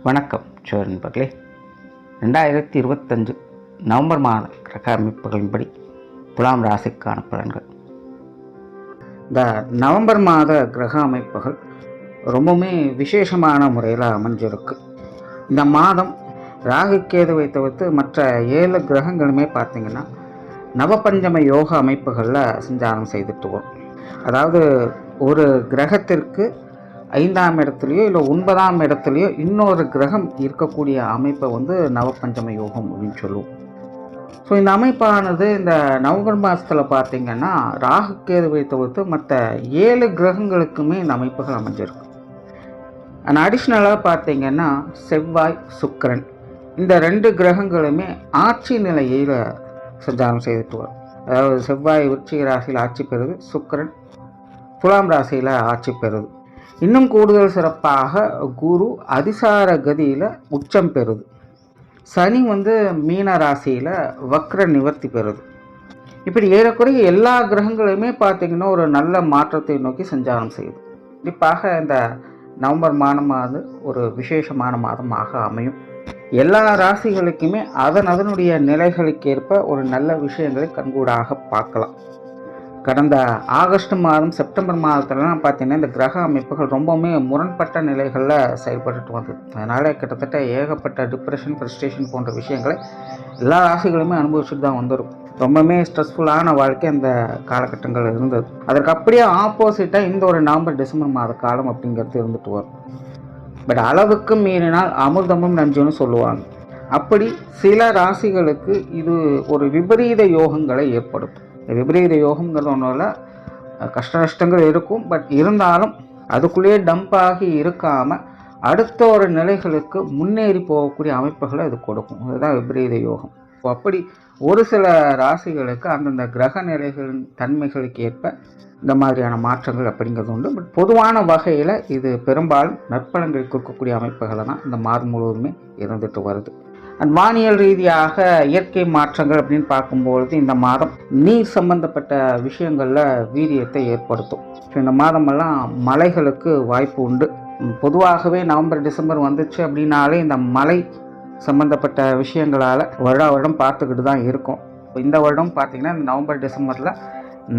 வணக்கம் நண்பர்களே. 2025 நவம்பர் மாத கிரக அமைப்புகளின்படி துலாம் ராசிக்கான பலன்கள். இந்த நவம்பர் மாத கிரக அமைப்புகள் ரொம்பவுமே விசேஷமான முறையில் அமைஞ்சிருக்கு. இந்த மாதம் ராகு கேதுவை தவிர்த்து மற்ற 7 கிரகங்களுமே பார்த்திங்கன்னா நவபஞ்சம யோக அமைப்புகளில் சஞ்சாரம் செய்துட்டு வரும். அதாவது ஒரு கிரகத்திற்கு 5ஆம் இடத்துலையோ இல்லை 9ஆம் இடத்துலையோ இன்னொரு கிரகம் இருக்கக்கூடிய அமைப்பை நவபஞ்சம யோகம் அப்படின்னு சொல்லுவோம். ஸோ இந்த அமைப்பானது இந்த நவம்பர் மாதத்தில் பார்த்திங்கன்னா ராகு கேதுவை தவிர்த்து மற்ற 7 கிரகங்களுக்குமே இந்த அமைப்புகள் அமைஞ்சிருக்கு. அண்ட் அடிஷ்னலாக பார்த்திங்கன்னா செவ்வாய், சுக்கிரன் இந்த 2 கிரகங்களுமே ஆட்சி நிலையில் சஞ்சாரம் செய்துட்டு வரும். அதாவது செவ்வாய் விருச்சிக ராசியில் ஆட்சி பெறுது, சுக்கிரன் துலாம் ராசியில் ஆட்சி பெறுது. இன்னும் கூடுதல் சிறப்பாக குரு அதிசார கதியில் உச்சம் பெறுது. சனி மீன ராசியில் வக்ர நிவர்த்தி பெறுது. இப்படி ஏறக்குறைய எல்லா கிரகங்களுமே பார்த்திங்கன்னா ஒரு நல்ல மாற்றத்தை நோக்கி சஞ்சாரம் செய்யுது. குறிப்பாக இந்த நவம்பர் மாதமானது ஒரு விசேஷமான மாதமாக அமையும். எல்லா ராசிகளுக்குமே அதனுடைய நிலைகளுக்கு ஏற்ப ஒரு நல்ல விஷயங்களை கண்கூடாக பார்க்கலாம். கடந்த ஆகஸ்ட் மாதம், செப்டம்பர் மாதத்துலலாம் பார்த்திங்கன்னா இந்த கிரக அமைப்புகள் ரொம்பவுமே முரண்பட்ட நிலைகளில் செயல்பட்டு வந்தது. அதனால் கிட்டத்தட்ட ஏகப்பட்ட டிப்ரெஷன், ஃப்ரஸ்ட்ரேஷன் போன்ற விஷயங்களை எல்லா ராசிகளுமே அனுபவிச்சுட்டு தான் வந்திருக்கும். ரொம்பவுமே ஸ்ட்ரெஸ்ஃபுல்லான வாழ்க்கை அந்த காலகட்டங்கள் இருந்தது. அதற்கு அப்படியே ஆப்போசிட்டாக இந்த ஒரு நவம்பர் டிசம்பர் மாத காலம் அப்படிங்கிறது இருந்துட்டு வரும். பட் அளவுக்கு மீறினால் அமிர்தமும் நஞ்சுன்னு சொல்லுவாங்க. அப்படி சில ராசிகளுக்கு இது ஒரு விபரீத யோகங்களை ஏற்படுத்தும். விபரீத யோகங்கிறது ஒன்றும் கஷ்ட நஷ்டங்கள் இருக்கும். பட் இருந்தாலும் அதுக்குள்ளேயே டம்ப் ஆகி இருக்காமல் அடுத்த ஒரு நிலைகளுக்கு முன்னேறி போகக்கூடிய அமைப்புகளை அது கொடுக்கும். அதுதான் விபரீத யோகம். அப்படி ஒரு சில ராசிகளுக்கு அந்தந்த கிரக நிலைகளின் தன்மைகளுக்கு ஏற்ப இந்த மாதிரியான மாற்றங்கள் அப்படிங்கிறது உண்டு. பட் பொதுவான வகையில் இது பெரும்பாலும் நற்பலன்களை கொடுக்கக்கூடிய அமைப்புகளை தான் இந்த மாதம் முழுவதுமே இருந்துட்டு வருது. அண்ட் வானியல் ரீதியாக இயற்கை மாற்றங்கள் அப்படின்னு பார்க்கும்பொழுது இந்த மாதம் நீர் சம்பந்தப்பட்ட விஷயங்களில் வீரியத்தை ஏற்படுத்தும். ஸோ இந்த மாதமெல்லாம் மழைகளுக்கு வாய்ப்பு உண்டு. பொதுவாகவே நவம்பர் டிசம்பர் வந்துச்சு அப்படின்னாலே இந்த மழை சம்பந்தப்பட்ட விஷயங்களால் வருடம் பார்த்துக்கிட்டு தான் இருக்கும். இந்த வருடம் பார்த்திங்கன்னா இந்த நவம்பர் டிசம்பரில்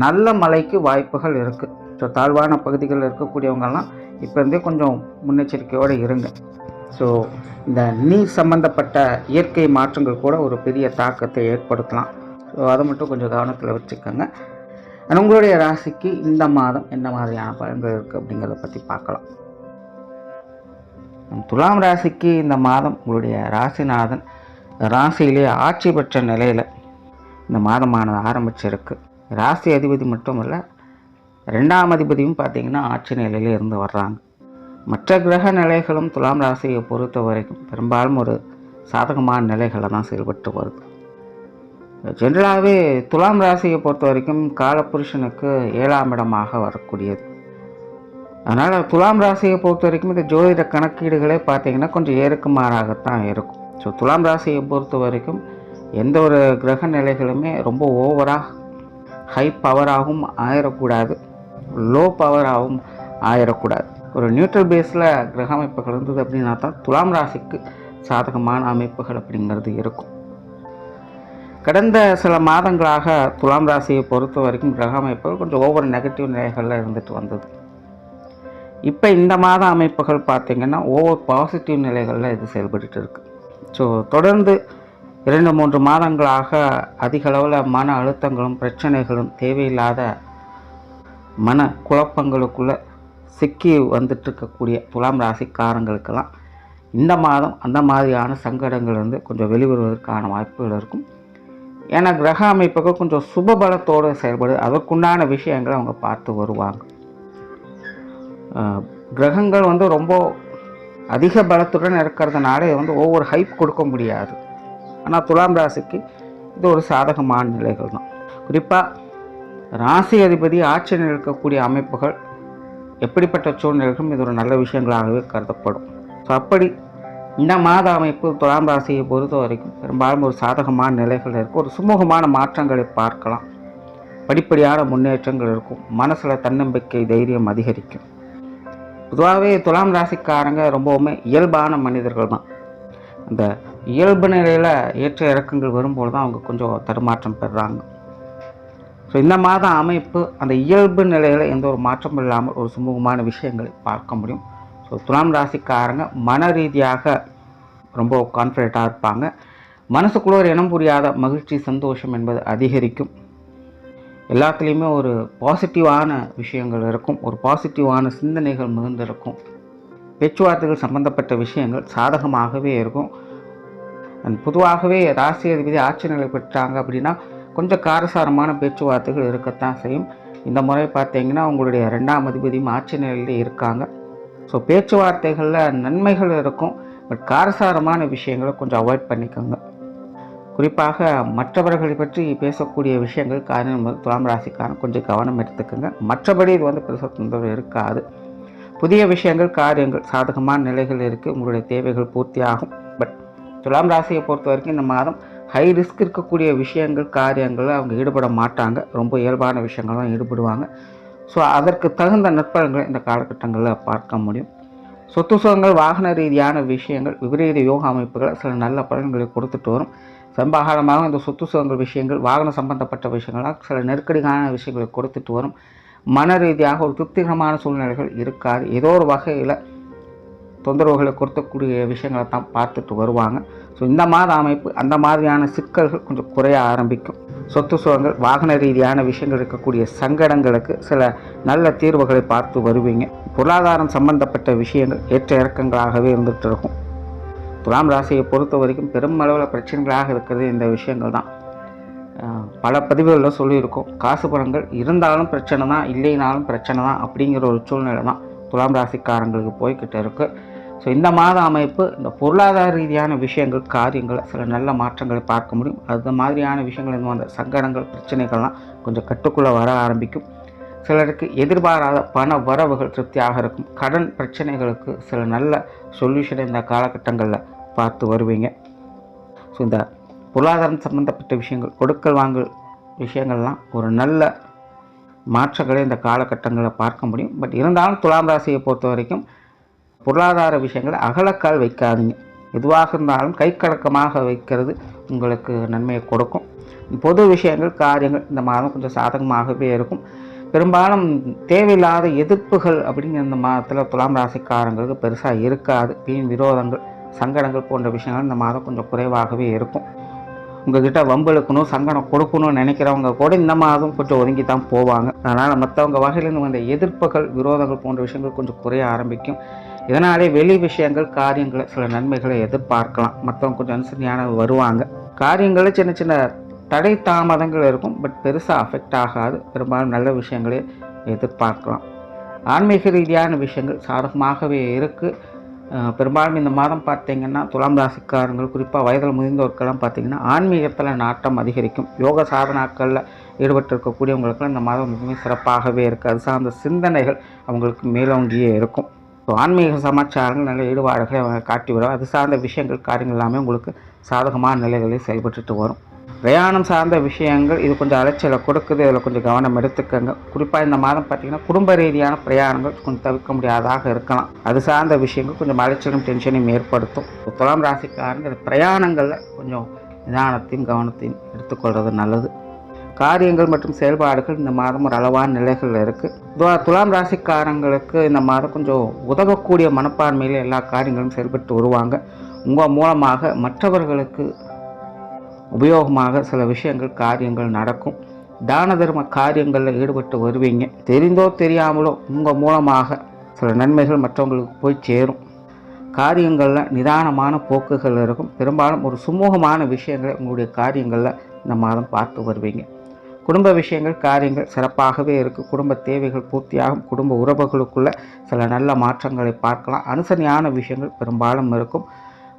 நல்ல மழைக்கு வாய்ப்புகள் இருக்குது. ஸோ தாழ்வான பகுதிகளில் இருக்கக்கூடியவங்கெல்லாம் இப்போ இருந்தே கொஞ்சம் முன்னெச்சரிக்கையோடு இருங்க. ஸோ இந்த நீர் சம்பந்தப்பட்ட இயற்கை மாற்றங்கள் கூட ஒரு பெரிய தாக்கத்தை ஏற்படுத்தலாம். ஸோ அதை மட்டும் கொஞ்சம் கவனத்தில் வச்சுக்கோங்க. உங்களுடைய ராசிக்கு இந்த மாதம் என்ன மாதிரியான பலன்கள் இருக்குது அப்படிங்கிறத பற்றி பார்க்கலாம். துலாம் ராசிக்கு இந்த மாதம் உங்களுடைய ராசிநாதன் ராசியிலே ஆட்சி பெற்ற நிலையில் இந்த மாதமானது ஆரம்பிச்சிருக்கு. ராசி அதிபதி மட்டும் இல்லை, 2ஆம் அதிபதியும் பார்த்திங்கன்னா ஆட்சி நிலையிலே இருந்து வர்றாங்க. மற்ற கிரக நிலைகளும் துலாம் ராசியை பொறுத்த வரைக்கும் பெரும்பாலும் ஒரு சாதகமான நிலைகளை தான் செயல்பட்டு வருது. ஜென்ரலாகவே துலாம் ராசியை பொறுத்த வரைக்கும் காலபுருஷனுக்கு 7ஆம் இடமாக வரக்கூடியது. அதனால் துலாம் ராசியை பொறுத்த வரைக்கும் இந்த ஜோதிட கணக்கீடுகளே பார்த்திங்கன்னா கொஞ்சம் ஏறுக்கு மாறாகத்தான் இருக்கும். ஸோ துலாம் ராசியை பொறுத்த வரைக்கும் எந்த ஒரு கிரக நிலைகளுமே ரொம்ப ஓவராக ஹை பவராகவும் ஆயிடக்கூடாது, லோ பவராகவும் ஆயிடக்கூடாது. ஒரு நியூட்ரல் பேஸில் கிரக அமைப்புகள் இருந்தது அப்படின்னா தான் துலாம் ராசிக்கு சாதகமான அமைப்புகள் அப்படிங்கிறது இருக்கும். கடந்த சில மாதங்களாக துலாம் ராசியை பொறுத்த வரைக்கும் கிரக அமைப்புகள் கொஞ்சம் ஓவர் நெகட்டிவ் நிலைகளில் இருந்துட்டு வந்தது. இப்போ இந்த மாத அமைப்புகள் பார்த்திங்கன்னா ஓவர் பாசிட்டிவ் நிலைகளில் இது செயல்பட்டு இருக்குது. ஸோ தொடர்ந்து 2-3 மாதங்களாக அதிக அளவில் மன அழுத்தங்களும் பிரச்சனைகளும் தேவையில்லாத மன குழப்பங்களுக்குள்ளே சிக்கி வந்துட்டு இருக்கக்கூடிய துலாம் ராசிக்காரங்களுக்கெல்லாம் இந்த மாதம் அந்த மாதிரியான சங்கடங்கள் கொஞ்சம் வெளிவருவதற்கான வாய்ப்புகள் இருக்கும். ஏன்னா கிரக அமைப்புகள் கொஞ்சம் சுபபலத்தோடு செயல்படுது. அதற்குண்டான விஷயங்களை அவங்க பார்த்து வருவாங்க. கிரகங்கள் ரொம்ப அதிக பலத்துடன் இருக்கிறதுனால ஒவ்வொரு ஹைப் கொடுக்க முடியாது. ஆனால் துலாம் ராசிக்கு இது ஒரு சாதகமான நிலைகள் தான். குறிப்பாக ராசி அதிபதி ஆட்சியில் இருக்கக்கூடிய அமைப்புகள் எப்படிப்பட்ட சூழ்நிலைகளும் இது ஒரு நல்ல விஷயங்களாகவே கருதப்படும். ஸோ அப்படி இந்த மாத அமைப்பு துலாம் ராசியை பொறுத்த வரைக்கும் பெரும்பாலும் ஒரு சாதகமான நிலைகள் இருக்கும். ஒரு சுமூகமான மாற்றங்களை பார்க்கலாம். படிப்படியான முன்னேற்றங்கள் இருக்கும். மனசில் தன்னம்பிக்கை, தைரியம் அதிகரிக்கும். பொதுவாகவே துலாம் ராசிக்காரங்க ரொம்பவுமே இயல்பான மனிதர்கள் தான். அந்த இயல்பு நிலையில் ஏற்ற இறக்கங்கள் வரும்போது தான் அவங்க கொஞ்சம் தடுமாற்றம் பெறுறாங்க. ஸோ இந்த மாதம் அமைப்பு அந்த இயல்பு நிலையில் எந்த ஒரு மாற்றமும் இல்லாமல் ஒரு சுமூகமான விஷயங்களை பார்க்க முடியும். ஸோ துலாம் ராசிக்காரங்க மன ரீதியாக ரொம்ப கான்ஃபிடென்ட்டாக இருப்பாங்க. மனசுக்குள்ள ஒரு இனம் புரியாத மகிழ்ச்சி சந்தோஷம் என்பது அதிகரிக்கும். எல்லாத்துலேயுமே ஒரு பாசிட்டிவான விஷயங்கள் இருக்கும், ஒரு பாசிட்டிவான சிந்தனைகள் மிகுந்திருக்கும். பேச்சுவார்த்தைகள் சம்பந்தப்பட்ட விஷயங்கள் சாதகமாகவே இருக்கும். பொதுவாகவே ராசி அதிபதி ஆட்சி நிலை பெற்றாங்க அப்படின்னா கொஞ்சம் காரசாரமான பேச்சுவார்த்தைகள் இருக்கத்தான் செய்யும். இந்த முறை பார்த்தீங்கன்னா உங்களுடைய 2ஆம் அதிபதியும் ஆட்சி நிலையிலே இருக்காங்க. ஸோ பேச்சுவார்த்தைகளில் நன்மைகள் இருக்கும், பட் காரசாரமான விஷயங்களை கொஞ்சம் அவாய்ட் பண்ணிக்கோங்க. குறிப்பாக மற்றவர்களை பற்றி பேசக்கூடிய விஷயங்கள் காரணம் துலாம் ராசிக்காரன் கொஞ்சம் கவனம் எடுத்துக்கோங்க. மற்றபடி இது பெருசாக தொந்தரவு இருக்காது. புதிய விஷயங்கள் காரியங்கள் சாதகமான நிலைகள் இருக்குது, உங்களுடைய தேவைகள் பூர்த்தியாகும். பட் துலாம் ராசியை பொறுத்த வரைக்கும் இந்த மாதம் ஹை ரிஸ்க் இருக்கக்கூடிய விஷயங்கள் காரியங்களில் அவங்க ஈடுபட மாட்டாங்க. ரொம்ப இயல்பான விஷயங்கள் தான் ஈடுபடுவாங்க. ஸோ அதற்கு தகுந்த நற்பலன்களை இந்த காலகட்டங்களில் பார்க்க முடியும். சொத்து சுகங்கள் வாகன ரீதியான விஷயங்கள் விபரீத யோக அமைப்புகளை சில நல்ல பலன்களை கொடுத்துட்டு வரும். சமகாலமாக இந்த சொத்து சுகங்கள் விஷயங்கள் வாகன சம்பந்தப்பட்ட விஷயங்களாக சில நெருக்கடியான விஷயங்களை கொடுத்துட்டு வரும். மன ரீதியாக ஒரு திருப்திகரமான சூழ்நிலைகள் இருக்காது. ஏதோ ஒரு வகையில் தொந்தரவுகளை கொடுக்கக்கூடிய விஷயங்களை தான் பார்த்துட்டு வருவாங்க. ஸோ இந்த மாத அமைப்பு அந்த மாதிரியான சிக்கல்கள் கொஞ்சம் குறைய ஆரம்பிக்கும். சொத்து சுகங்கள் வாகன ரீதியான விஷயங்கள் இருக்கக்கூடிய சங்கடங்களுக்கு சில நல்ல தீர்வுகளை பார்த்து வருவீங்க. பொருளாதாரம் சம்பந்தப்பட்ட விஷயங்கள் ஏற்ற இறக்கங்களாகவே இருந்துகிட்டு இருக்கும். துலாம் ராசியை பொறுத்த வரைக்கும் பெரும் அளவில் பிரச்சனைகளாக இருக்கிறது இந்த விஷயங்கள் தான். பல பதிவுகளில் சொல்லியிருக்கோம், காசு பணங்கள் இருந்தாலும் பிரச்சனை தான், இல்லைனாலும் பிரச்சனை தான் அப்படிங்கிற ஒரு சூழ்நிலை தான் துலாம் ராசிக்காரங்களுக்கு போய்கிட்டு இருக்குது. ஸோ இந்த மாத அமைப்பு இந்த பொருளாதார ரீதியான விஷயங்கள் காரியங்கள் சில நல்ல மாற்றங்களை பார்க்க முடியும். அது மாதிரியான விஷயங்கள் இந்த சங்கடங்கள் பிரச்சனைகள்லாம் கொஞ்சம் கட்டுக்குள்ளே வர ஆரம்பிக்கும். சிலருக்கு எதிர்பாராத பண வரவுகள் திருப்தியாக இருக்கும். கடன் பிரச்சனைகளுக்கு சில நல்ல சொல்யூஷனை இந்த காலகட்டங்களில் பார்த்து வருவீங்க. ஸோ இந்த பொருளாதாரம் சம்பந்தப்பட்ட விஷயங்கள் கொடுக்கல் வாங்கல் விஷயங்கள்லாம் ஒரு நல்ல மாற்றங்களை இந்த காலகட்டங்களில் பார்க்க முடியும். பட் இருந்தாலும் துலாம் ராசியை பொறுத்த வரைக்கும் பொருளாதார விஷயங்களை அகலக்கால் வைக்காதீங்க. எதுவாக இருந்தாலும் கைக்கடக்கமாக வைக்கிறது உங்களுக்கு நன்மையை கொடுக்கும். பொது விஷயங்கள் காரியங்கள் இந்த மாதம் கொஞ்சம் சாதகமாகவே இருக்கும். பெரும்பாலும் தேவையில்லாத எதிர்ப்புகள் அப்படிங்கிற இந்த மாதத்தில் துலாம் ராசிக்காரங்களுக்கு பெருசாக இருக்காது. வீண் விரோதங்கள் சங்கடங்கள் போன்ற விஷயங்கள் இந்த மாதம் கொஞ்சம் குறைவாகவே இருக்கும். உங்ககிட்ட வம்பெழுக்கணும் சங்கடம் கொடுக்கணும்னு நினைக்கிறவங்க கூட இந்த மாதம் கொஞ்சம் ஒதுங்கி தான் போவாங்க. அதனால் மற்றவங்க வகையிலேருந்து வந்த எதிர்ப்புகள் விரோதங்கள் போன்ற விஷயங்கள் கொஞ்சம் குறைய ஆரம்பிக்கும். இதனாலே வெளி விஷயங்கள் காரியங்களை சில நன்மைகளை எதிர்பார்க்கலாம். மற்றவங்க கொஞ்சம் அனுசரணையான வருவாங்க. காரியங்களில் சின்ன சின்ன தடை தாமதங்கள் இருக்கும், பட் பெருசாக அஃபெக்ட் ஆகாது. பெரும்பாலும் நல்ல விஷயங்களே எதிர்பார்க்கலாம். ஆன்மீக ரீதியான விஷயங்கள் சாதகமாகவே இருக்குது. பெரும்பாலும் இந்த மாதம் பார்த்திங்கன்னா துலாம் ராசிக்காரங்கள் குறிப்பாக வயதில் முதிர்ந்தவர்களெலாம் பார்த்திங்கன்னா ஆன்மீகத்தில் நாட்டம் அதிகரிக்கும். யோக சாதனாக்களில் ஈடுபட்டிருக்கக்கூடியவங்களுக்கெல்லாம் இந்த மாதம் மிகவும் சிறப்பாகவே இருக்குது. அது சார்ந்த சிந்தனைகள் அவங்களுக்கு மேலோங்கியே இருக்கும். ஸோ ஆன்மீக சமாச்சாரங்கள் நல்ல ஈடுபாடுகளை அவங்க காட்டி வரும். அது சார்ந்த விஷயங்கள் காரியங்கள் எல்லாமே உங்களுக்கு சாதகமான நிலைகளில் செயல்பட்டு வரும். பிரயாணம் சார்ந்த விஷயங்கள் இது கொஞ்சம் அலைச்சலை கொடுக்குது, இதில் கொஞ்சம் கவனம் எடுத்துக்கங்க. குறிப்பாக இந்த மாதம் பார்த்திங்கன்னா குடும்ப ரீதியான பிரயாணங்கள் கொஞ்சம் தவிர்க்க முடியாதாக இருக்கலாம். அது சார்ந்த விஷயங்கள் கொஞ்சம் அலைச்சலும் டென்ஷனையும் ஏற்படுத்தும். துலாம் ராசிக்காரங்க இந்த பிரயாணங்களில் கொஞ்சம் நிதானத்தையும் கவனத்தையும் எடுத்துக்கொள்வது நல்லது. காரியங்கள் மற்றும் செயல்பாடுகள் இந்த மாதம் ஒரு அளவான நிலைகளில் இருக்குது. துலாம் ராசிக்காரங்களுக்கு இந்த மாதம் கொஞ்சம் உதவக்கூடிய மனப்பான்மையில் எல்லா காரியங்களும் செயல்பட்டு வருவாங்க. உங்கள் மூலமாக மற்றவர்களுக்கு உபயோகமாக சில விஷயங்கள் காரியங்கள் நடக்கும். தான தர்ம காரியங்களில் ஈடுபட்டு வருவீங்க. தெரிந்தோ தெரியாமலோ உங்கள் மூலமாக சில நன்மைகள் மற்றவங்களுக்கு போய் சேரும். காரியங்களில் நிதானமான போக்குகள் இருக்கும். பெரும்பாலும் ஒரு சுமூகமான விஷயங்களை உங்களுடைய காரியங்களில் இந்த மாதம் பார்த்து வருவீங்க. குடும்ப விஷயங்கள் காரியங்கள் சிறப்பாகவே இருக்குது. குடும்ப தேவைகள் பூர்த்தியாகும். குடும்ப உறவுகளுக்குள்ள சில நல்ல மாற்றங்களை பார்க்கலாம். அனுசரணையான விஷயங்கள் பெரும்பாலும் இருக்கும்.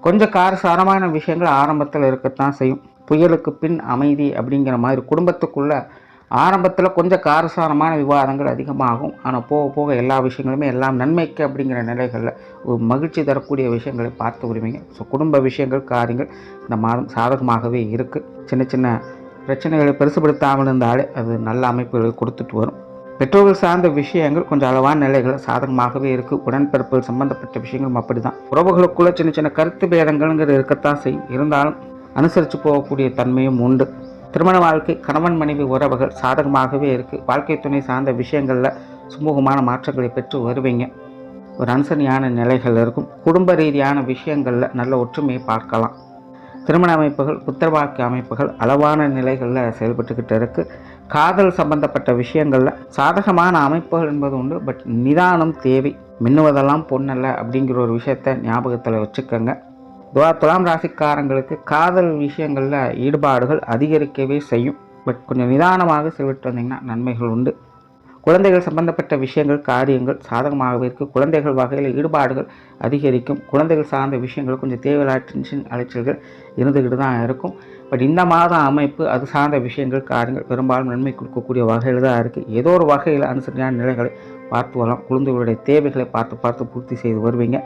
கொஞ்சம் காரசாரமான விஷயங்கள் ஆரம்பத்தில் இருக்கத்தான் செய்யும். புயலுக்கு பின் அமைதி அப்படிங்கிற மாதிரி குடும்பத்துக்குள்ள ஆரம்பத்தில் கொஞ்சம் காரசாரமான விவாதங்கள் அதிகமாகும். ஆனால் போக போக எல்லா விஷயங்களுமே எல்லாம் நன்மைக்கு அப்படிங்கிற நிலைகளில் ஒரு மகிழ்ச்சி தரக்கூடிய விஷயங்களை பார்த்து வருவீங்க. ஸோ குடும்ப விஷயங்கள் காரியங்கள் இந்த மாதம் சாதகமாகவே இருக்குது. சின்ன சின்ன பிரச்சனைகளை பெருசுபடுத்தாமல் இருந்தாலே அது நல்ல அமைப்புகளை கொடுத்துட்டு வரும். பெற்றோர்கள் சார்ந்த விஷயங்கள் கொஞ்சம் அளவான நிலைகள் சாதகமாகவே இருக்குது. உடன்பிறப்புகள் சம்பந்தப்பட்ட விஷயங்களும் அப்படி தான். உறவுகளுக்குள்ள சின்ன சின்ன கருத்து பேதங்கள்ங்கிறது இருக்கத்தான் செய்யும். இருந்தாலும் அனுசரித்து போகக்கூடிய தன்மையும் உண்டு. திருமண வாழ்க்கை, கணவன் மனைவி உறவுகள் சாதகமாகவே இருக்குது. வாழ்க்கை துணை சார்ந்த விஷயங்களில் சுமூகமான மாற்றங்களை பெற்று வருவீங்க. ஒரு அனுசரணையான நிலைகள் இருக்கும். குடும்ப ரீதியான விஷயங்களில் நல்ல ஒற்றுமையை பார்க்கலாம். திருமண அமைப்புகள், புத்திர அமைப்புகள் அளவான நிலைகளில் செயல்பட்டுக்கிட்டு இருக்குது. காதல் சம்பந்தப்பட்ட விஷயங்களில் சாதகமான அமைப்புகள் என்பது உண்டு. பட் நிதானம் தேவை. மின்னுவதெல்லாம் பொண்ணல்ல அப்படிங்கிற ஒரு விஷயத்தை ஞாபகத்தில் வச்சுக்கோங்க. துலாம் ராசிக்காரங்களுக்கு காதல் விஷயங்களில் ஈடுபாடுகள் அதிகரிக்கவே செய்யும். பட் கொஞ்சம் நிதானமாக செயல்பட்டு வந்தீங்கன்னா நன்மைகள் உண்டு. குழந்தைகள் சம்பந்தப்பட்ட விஷயங்கள், காரியங்கள் சாதகமாகவே இருக்குது. குழந்தைகள் வகையில் ஈடுபாடுகள் அதிகரிக்கும். குழந்தைகள் சார்ந்த விஷயங்கள் கொஞ்சம் தேவையில்லாத டென்ஷன் அலைச்சல்கள் இருந்துக்கிட்டு தான் இருக்கும். பட் இந்த மாதம் அமைப்பு அது சார்ந்த விஷயங்கள், காரியங்கள் பெரும்பாலும் நன்மை கொடுக்கக்கூடிய வகையில் தான் இருக்குது. ஏதோ ஒரு வகையில் அனுசரியான நிலைகளை பார்த்து வரலாம். குழந்தைகளுடைய தேவைகளை பார்த்து பூர்த்தி செய்து வருவீங்க.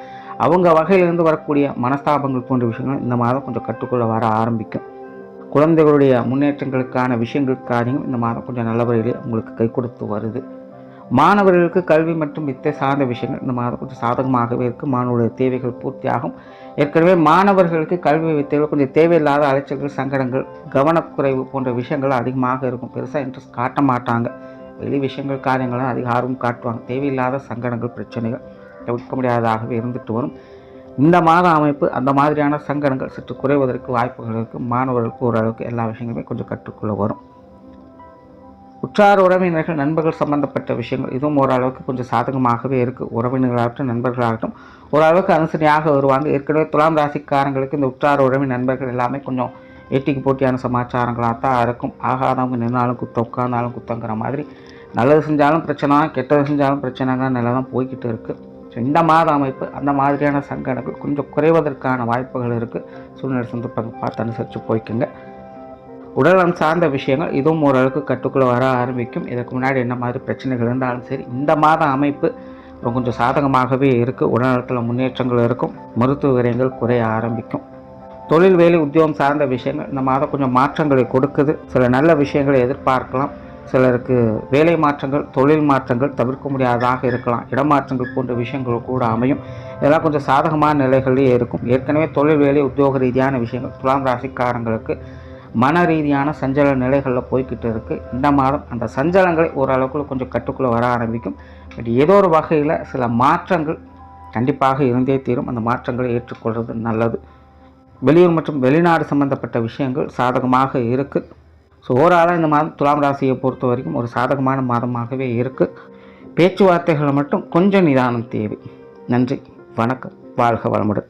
அவங்க வகையிலிருந்து வரக்கூடிய மனஸ்தாபங்கள் போன்ற விஷயங்கள் இந்த மாதம் கொஞ்சம் கட்டுக்குள்ளே வர ஆரம்பிக்கும். குழந்தைகளுடைய முன்னேற்றங்களுக்கான விஷயங்கள், காரியங்கள் இந்த மாதம் கொஞ்சம் நல்ல வழியிலே உங்களுக்கு கை கொடுத்து வருது. மாணவர்களுக்கு கல்வி மற்றும் வித்தை சார்ந்த விஷயங்கள் இந்த மாதம் கொஞ்சம் சாதகமாகவே இருக்குது. மாணவர்களுடைய தேவைகள் பூர்த்தியாகும். ஏற்கனவே மாணவர்களுக்கு கல்வி வித்தைகள் கொஞ்சம் தேவையில்லாத அலைச்சல்கள், சங்கடங்கள், கவனக்குறைவு போன்ற விஷயங்கள் அதிகமாக இருக்கும். பெருசாக இன்ட்ரெஸ்ட் காட்ட மாட்டாங்க. வெளி விஷயங்கள், காரியங்கள்லாம் அதிக ஆர்வம் காட்டுவாங்க. தேவையில்லாத சங்கடங்கள், பிரச்சனைகள் தவிர்க்க முடியாததாகவே இருந்துட்டு வரும். இந்த மாத அமைப்பு அந்த மாதிரியான சங்கடங்கள் சற்று குறைவதற்கு வாய்ப்புகள் இருக்குது. மாணவர்களுக்கு ஓரளவுக்கு எல்லா விஷயங்களுமே கொஞ்சம் கற்றுக்கொள்ள வரும். உற்றார் உறவினர்கள், நண்பர்கள் சம்பந்தப்பட்ட விஷயங்கள் இதுவும் ஓரளவுக்கு கொஞ்சம் சாதகமாகவே இருக்குது. உறவினர்களாகட்டும் நண்பர்களாகட்டும் ஓரளவுக்கு அனுசரணையாக வருவாங்க. ஏற்கனவே துலாம் ராசிக்காரங்களுக்கு இந்த உற்றார் உறவின் நண்பர்கள் எல்லாமே கொஞ்சம் ஏட்டிக்கு போட்டியான சமாச்சாரங்களாக தான் இருக்கும். ஆகாதவங்க நின்னாலும் குத்தம், உட்கார்ந்தாலும் குத்தங்கிற மாதிரி நல்லது செஞ்சாலும் பிரச்சனை, கெட்டது செஞ்சாலும் பிரச்சனைங்கிற நிலை தான் போய்கிட்டு இருக்குது. ஸோ இந்த மாத அமைப்பு அந்த மாதிரியான சங்கடங்கள் கொஞ்சம் குறைவதற்கான வாய்ப்புகள் இருக்குது. சூழ்நிலை சந்தர்ப்பங்கள் பார்த்து அனுசரித்து போய்க்குங்க. உடல்நலம் சார்ந்த விஷயங்கள் இதுவும் ஓரளவுக்கு கட்டுக்குள்ளே வர ஆரம்பிக்கும். இதற்கு முன்னாடி என்ன மாதிரி பிரச்சனைகள் இருந்தாலும் சரி, இந்த மாத அமைப்பு கொஞ்சம் சாதகமாகவே இருக்குது. உடல்நலத்தில் முன்னேற்றங்கள் இருக்கும். மருத்துவ விரயங்கள் குறைய ஆரம்பிக்கும். தொழில், வேலை, உத்தியோகம் சார்ந்த விஷயங்கள் இந்த மாதம் கொஞ்சம் மாற்றங்களை கொடுக்குது. சில நல்ல விஷயங்களை எதிர்பார்க்கலாம். சிலருக்கு வேலை மாற்றங்கள், தொழில் மாற்றங்கள் தவிர்க்க முடியாததாக இருக்கலாம். இடமாற்றங்கள் போன்ற விஷயங்கள் கூட அமையும். இதெல்லாம் கொஞ்சம் சாதகமான நிலைகளிலே இருக்கும். ஏற்கனவே தொழில், வேலை, உத்தியோக ரீதியான விஷயங்கள் துலாம் ராசிக்காரங்களுக்கு மன ரீதியான சஞ்சல நிலைகளில் போய்கிட்டு இருக்குது. இந்த மாதம் அந்த சஞ்சலங்களை ஓரளவுக்கு கொஞ்சம் கட்டுக்குள்ளே வர ஆரம்பிக்கும். பட் ஏதோ ஒரு வகையில் சில மாற்றங்கள் கண்டிப்பாக இருந்தே தீரும். அந்த மாற்றங்களை ஏற்றுக்கொள்வது நல்லது. வெளியூர் மற்றும் வெளிநாடு சம்பந்தப்பட்ட விஷயங்கள் சாதகமாக இருக்குது. ஸோ ஓவராலாக இந்த மாதம் துலாம் ராசியை பொறுத்த வரைக்கும் ஒரு சாதகமான மாதமாகவே இருக்குது. பேச்சுவார்த்தைகளை மட்டும் கொஞ்சம் நிதானம் தேவை. நன்றி, வணக்கம், வாழ்க வளமுடன்.